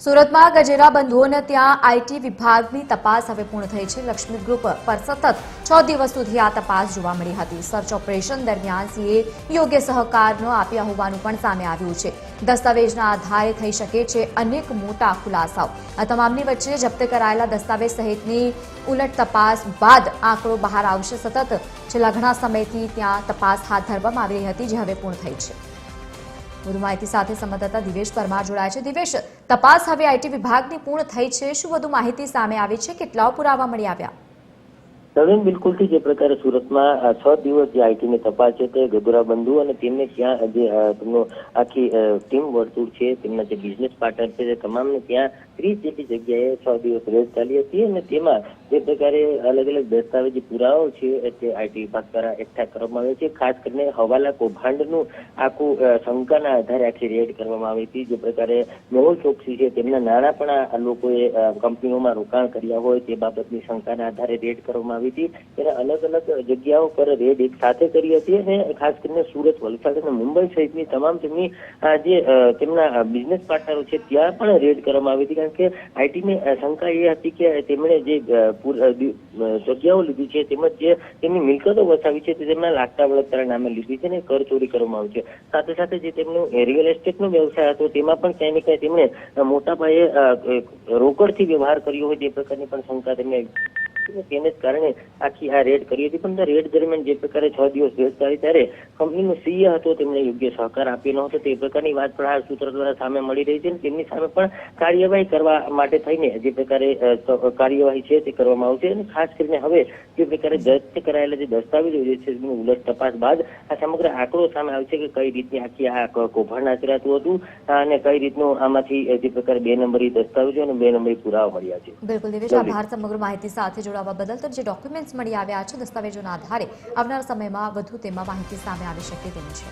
સુરતમાં ગજેરા બંધુઓને ત્યાં આઈટી વિભાગની તપાસ હવે પૂર્ણ થઈ છે। લક્ષ્મી ગ્રુપ પર સતત 6 દિવસ સુધી આ તપાસ જોવા મળી હતી। સર્ચ ઓપરેશન દરમિયાન સીએ યોગ્ય સહકાર ન આપ્યા હોવાનું પણ સામે આવ્યું છે। દસ્તાવેજના આધારે થઈ શકે છે અનેક મોટા ખુલાસાઓ। આ તમામની વચ્ચે જપ્ત કરાયેલા દસ્તાવેજ સહિતની ઉલટ તપાસ બાદ આંકડો બહાર આવશે। સતત છેલ્લા ઘણા સમયથી ત્યાં તપાસ હાથ ધરવામાં આવી રહી હતી, જે હવે પૂર્ણ થઈ છે। વધુ માહિતી સાથે સંવાદદાતા દિવેશ પરમાર જોડાયા છે। દિવેશ, તપાસ હવે આઈટી વિભાગની પૂર્ણ થઈ છે, શું વધુ માહિતી સામે આવી છે? કેટલા પુરાવા મળી આવ્યા? નવીન બિલકુલથી જે પ્રકારે સુરતમાં 6 દિવસ જે આઈટીની તપાસ છે તે ગજેરા બંધુ અને તેમને ત્યાં જે તેમનો આખી ટીમ વર્તુળ છે, તેમના જે બિઝનેસ પાર્ટનર છે, તે તમામને ત્યાં 30 જેટલી જગ્યાએ 6 દિવસ રેડ ચાલી હતી અને તેમાં જે પ્રકારે અલગ અલગ દસ્તાવેજી પુરાવાઓ છે તે આઈટી વિભાગ દ્વારા એકઠા કરવામાં આવ્યા છે। ખાસ કરીને હવાલા કૌભાંડનું આખું શંકાના આધારે આખી રેડ કરવામાં આવી હતી। જે પ્રકારે મેહુલ ચોકસી છે તેમના નાણાં પણ આ લોકોએ કંપનીઓમાં રોકાણ કર્યા હોય તે બાબતની શંકાના આધારે રેડ કરવામાં આવી હતી। ત્યારે અલગ અલગ જગ્યાઓ પર રેડ એક સાથે કરી હતી અને ખાસ કરીને સુરત, વલસાડ અને મુંબઈ સહિતની તમામ તેમની જે તેમના બિઝનેસ પાર્ટનરો છે ત્યાં પણ રેડ કરવામાં આવી હતી। કારણ કે આઈટીની શંકા એ હતી કે તેમણે જે જગ્યાઓ લીધી છે તેમજ જે તેમની મિલકતો વસાવી છે તે તેમના લાગતા વળગતા નામે લીધી છે અને કર ચોરી કરવામાં આવી છે। સાથે સાથે જે તેમનો રિયલ એસ્ટેટનો વ્યવસાય હતો તેમાં પણ ક્યાંય ને ક્યાંય તેમણે મોટા પાયે રોકડથી વ્યવહાર કર્યો હોય તે પ્રકારની પણ શંકા તેમને તેને જ કારણે આખી આ રેડ કરી હતી। પણ રેડ દરમિયાન જે પ્રકારે 6 દિવસ રેડ ચાલી ત્યારે કંપનીનો સીએ હતો તેમણે યોગ્ય સહકાર આપ્યો ન હતો તે પ્રકારની વાત પણ આ સૂત્રો દ્વારા સામે મળી રહી છે અને તેમની સામે પણ કાર્યવાહી કરવા માટે થઈને જે પ્રકારે કાર્યવાહી છે તે કરવામાં આવશે। અને ખાસ કરીને હવે જે પ્રકારે જપ્ત કરાયેલા જે દસ્તાવેજો જે છે તેની ઉલટ તપાસ બાદ આ સમગ્ર આંકડો સામે આવશે કે કઈ રીતની આખી આ કૌભાંડ આચરાતું હતું અને કઈ રીતનું આમાંથી જે પ્રકારે 2 નંબરી દસ્તાવેજો અને 2 નંબરી પુરાવા મળ્યા છે। બિલકુલ દિવેશ, આભાર સમગ્ર માહિતી સાથે જોડાવા બદલ। તો જે ડોક્યુમેન્ટ્સ મળી આવ્યા છે દસ્તાવેજોના આધારે આવનારા સમયમાં વધુ તેમાં માહિતી સામે આવી શકે તેમ છે।